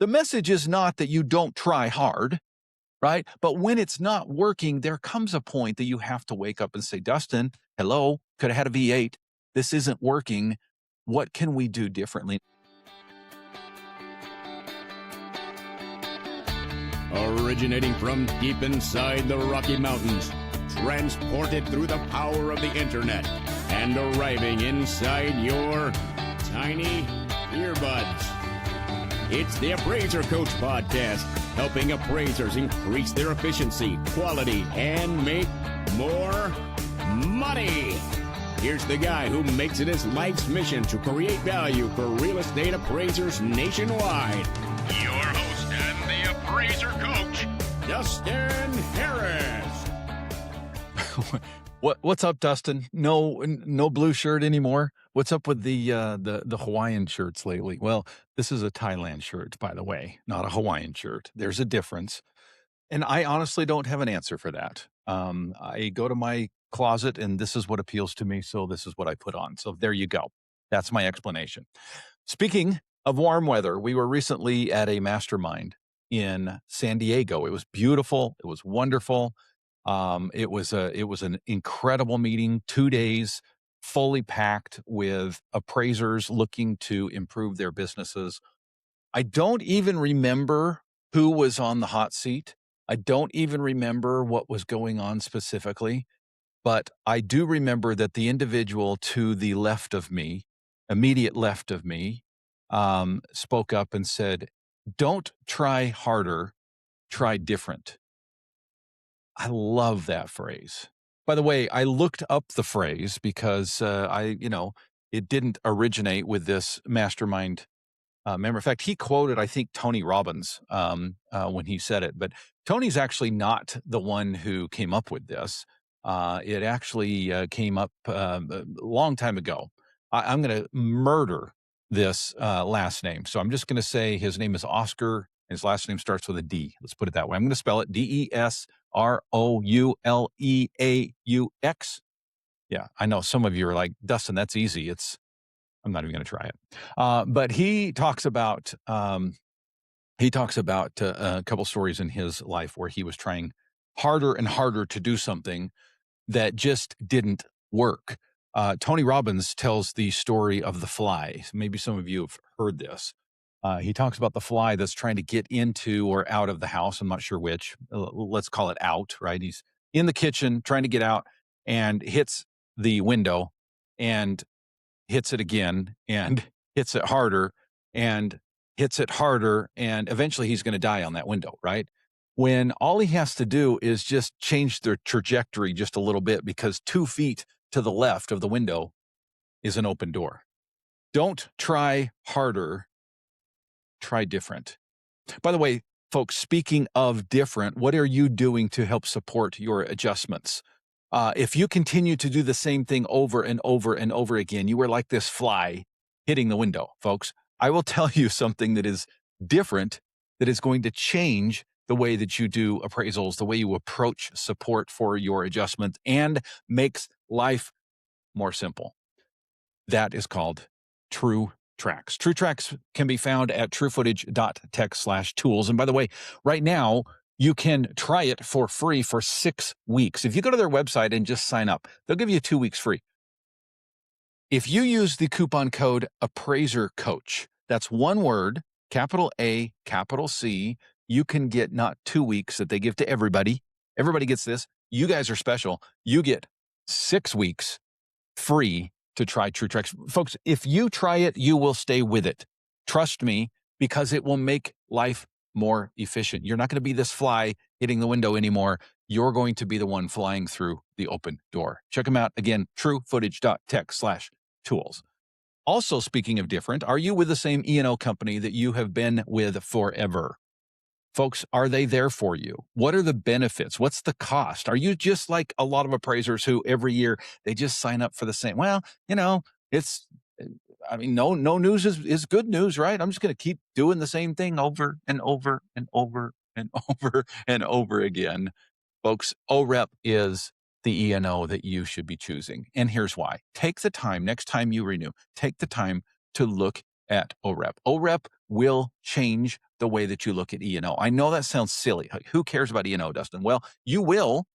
The message is not that you don't try hard, right? But when it's not working, there comes a point that you have to wake up and say, Dustin, hello, could have had a V8. This isn't working. What can we do differently? Originating from deep inside the Rocky Mountains, transported through the power of the internet, and arriving inside your tiny earbuds. It's the Appraiser Coach podcast, helping appraisers increase their efficiency, quality, and make more money. Here's the guy who makes it his life's mission to create value for real estate appraisers nationwide. Your host and the Appraiser Coach, Dustin Harris. What's up, Dustin? No blue shirt anymore. What's up with the Hawaiian shirts lately? Well, this is a Thailand shirt, by the way, not a Hawaiian shirt. There's a difference, and I honestly don't have an answer for that. I go to my closet, and this is what appeals to me, so this is what I put on. So there you go. That's my explanation. Speaking of warm weather, we were recently at a mastermind in San Diego. It was beautiful. It was wonderful. It was an incredible meeting, 2 days, fully packed with appraisers looking to improve their businesses. I don't even remember who was on the hot seat. I don't even remember what was going on specifically, but I do remember that the individual to the left of me, immediate left of me, spoke up and said, "Don't try harder, try different." I love that phrase. By the way, I looked up the phrase because it didn't originate with this mastermind member. In fact, he quoted, I think, Tony Robbins when he said it. But Tony's actually not the one who came up with this. It actually came up a long time ago. I'm going to murder this last name. So I'm just going to say his name is Oscar. And his last name starts with a D. Let's put it that way. I'm going to spell it DESROULEAUX. Yeah, I know some of you are like, Dustin, that's easy. I'm not even going to try it. But he talks about a couple stories in his life where he was trying harder and harder to do something that just didn't work. Tony Robbins tells the story of the fly. Maybe some of you have heard this. He talks about the fly that's trying to get into or out of the house. I'm not sure which. Let's call it out, right? He's in the kitchen trying to get out and hits the window and hits it again and hits it harder and hits it harder. And eventually he's going to die on that window, right? When all he has to do is just change the trajectory just a little bit, because 2 feet to the left of the window is an open door. Don't try harder. Try different. By the way, folks, speaking of different, what are you doing to help support your adjustments? If you continue to do the same thing over and over and over again, you are like this fly hitting the window, folks. I will tell you something that is different, that is going to change the way that you do appraisals, the way you approach support for your adjustment, and makes life more simple. That is called True Tracks. True Tracks can be found at truefootage.tech/tools. And by the way, right now, you can try it for free for 6 weeks. If you go to their website and just sign up, they'll give you 2 weeks free. If you use the coupon code AppraiserCoach, that's one word, capital A, capital C, you can get not 2 weeks that they give to everybody. Everybody gets this. You guys are special. You get 6 weeks free to try True Tracks. Folks, if you try it, you will stay with it. Trust me, because it will make life more efficient. You're not going to be this fly hitting the window anymore. You're going to be the one flying through the open door. Check them out. Again, truefootage.tech/tools. Also, speaking of different, are you with the same E&O company that you have been with forever? Folks, are they there for you? What are the benefits? What's the cost? Are you just like a lot of appraisers who every year they just sign up for the same? Well, no news is good news, right? I'm just going to keep doing the same thing over and over and over and over and over again. Folks, OREP is the E&O that you should be choosing. And here's why. Take the time, next time you renew, take the time to look at OREP. OREP will change the way that you look at E&O. I know that sounds silly. Who cares about E&O, Dustin? Well, you will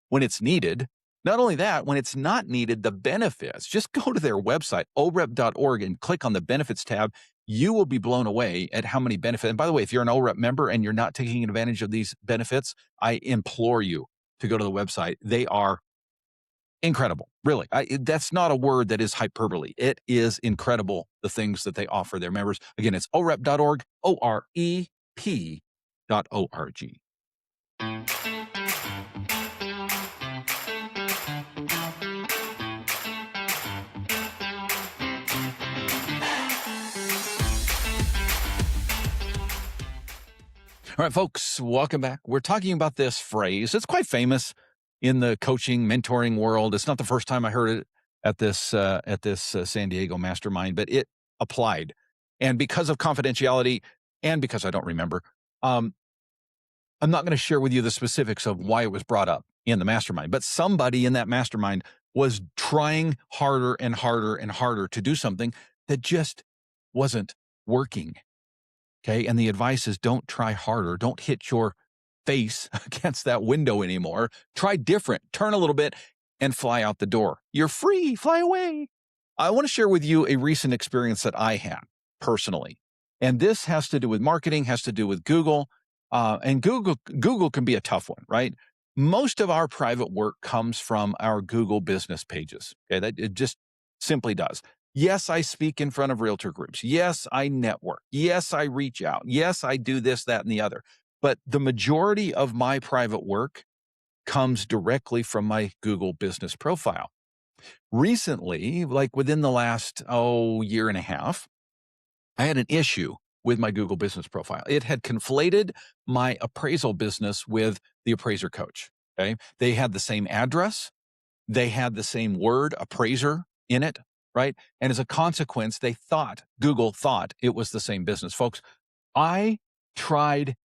when it's needed. Not only that, when it's not needed, the benefits, just go to their website, orep.org, and click on the benefits tab. You will be blown away at how many benefits. And by the way, if you're an OREP member and you're not taking advantage of these benefits, I implore you to go to the website. They are incredible. Really. That's not a word that is hyperbole. It is incredible, the things that they offer their members. Again, it's orep.org, OREP.org. All right, folks, welcome back. We're talking about this phrase. It's quite famous in the coaching, mentoring world. It's not the first time I heard it at this San Diego mastermind, but it applied. And because of confidentiality and because I don't remember, I'm not going to share with you the specifics of why it was brought up in the mastermind, but somebody in that mastermind was trying harder and harder and harder to do something that just wasn't working. Okay. And the advice is don't try harder. Don't hit your face against that window anymore. Try different, turn a little bit and fly out the door. You're free, fly away. I want to share with you a recent experience that I had personally. And this has to do with marketing, has to do with Google. And Google can be a tough one, right? Most of our private work comes from our Google business pages. Okay. That it just simply does. Yes, I speak in front of realtor groups. Yes, I network. Yes, I reach out. Yes, I do this, that, and the other. But the majority of my private work comes directly from my Google business profile. Recently, like within the last, year and a half, I had an issue with my Google business profile. It had conflated my appraisal business with the Appraiser Coach. Okay. They had the same address. They had the same word, appraiser, in it. Right. And as a consequence, Google thought it was the same business. Folks, I tried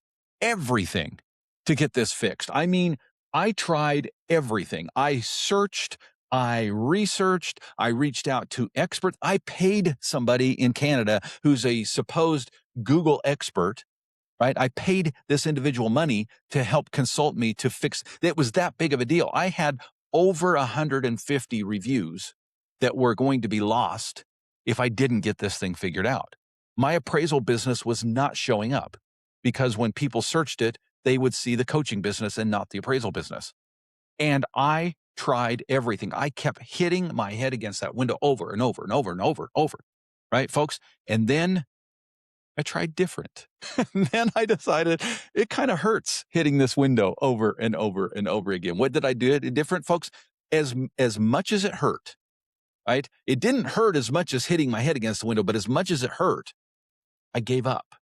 everything to get this fixed. I mean, I tried everything. I searched, I researched, I reached out to experts. I paid somebody in Canada who's a supposed Google expert, right? I paid this individual money to help consult me to fix. It was that big of a deal. I had over 150 reviews that were going to be lost if I didn't get this thing figured out. My appraisal business was not showing up because when people searched it, they would see the coaching business and not the appraisal business. And I tried everything. I kept hitting my head against that window over and over and over and over, right, folks? And then I tried different. And then I decided it kind of hurts hitting this window over and over and over again. What did I do different, folks? As much as it hurt, right? It didn't hurt as much as hitting my head against the window, but as much as it hurt, I gave up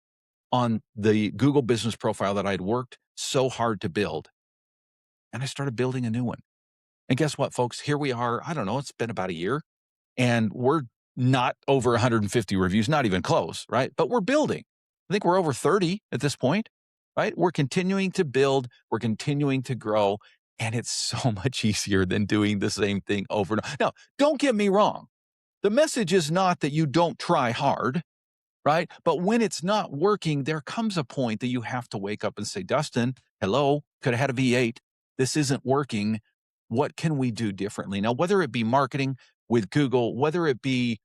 on the Google business profile that I'd worked so hard to build. And I started building a new one. And guess what, folks? Here we are. I don't know. It's been about a year and we're not over 150 reviews, not even close, right? But we're building. I think we're over 30 at this point, right? We're continuing to build. We're continuing to grow. And it's so much easier than doing the same thing over and over. Now, don't get me wrong. The message is not that you don't try hard, right? But when it's not working, there comes a point that you have to wake up and say, Dustin, hello, could have had a V8. This isn't working. What can we do differently? Now, whether it be marketing with Google, whether it be,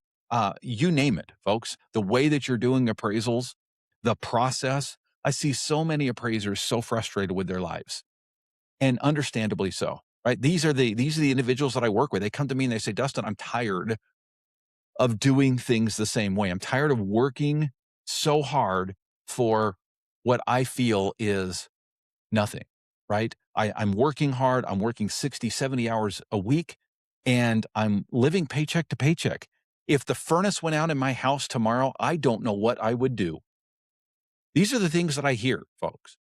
you name it, folks, the way that you're doing appraisals, the process, I see so many appraisers so frustrated with their lives. And understandably so, right? These are the individuals that I work with. They come to me and they say, Dustin, I'm tired of doing things the same way. I'm tired of working so hard for what I feel is nothing, right? I'm working hard. I'm working 60, 70 hours a week and I'm living paycheck to paycheck. If the furnace went out in my house tomorrow, I don't know what I would do. These are the things that I hear, folks.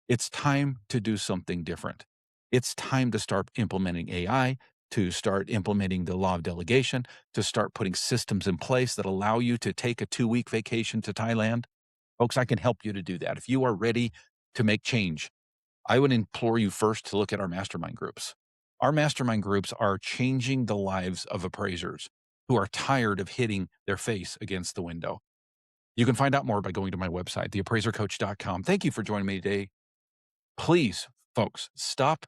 It's time to do something different. It's time to start implementing AI, to start implementing the law of delegation, to start putting systems in place that allow you to take a 2-week vacation to Thailand. Folks, I can help you to do that. If you are ready to make change, I would implore you first to look at our mastermind groups. Our mastermind groups are changing the lives of appraisers who are tired of hitting their face against the window. You can find out more by going to my website, TheAppraiserCoach.com. Thank you for joining me today. Please, folks, stop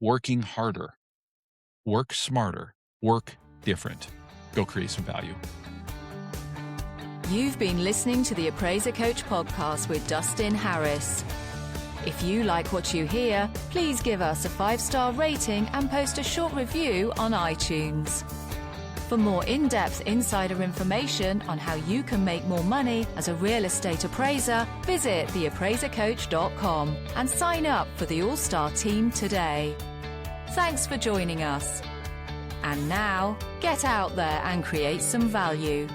working harder. Work smarter. Work different. Go create some value. You've been listening to the Appraiser Coach podcast with Dustin Harris. If you like what you hear, please give us a 5-star rating and post a short review on iTunes. For more in-depth insider information on how you can make more money as a real estate appraiser, visit TheAppraiserCoach.com and sign up for the All-Star team today. Thanks for joining us. And now, get out there and create some value.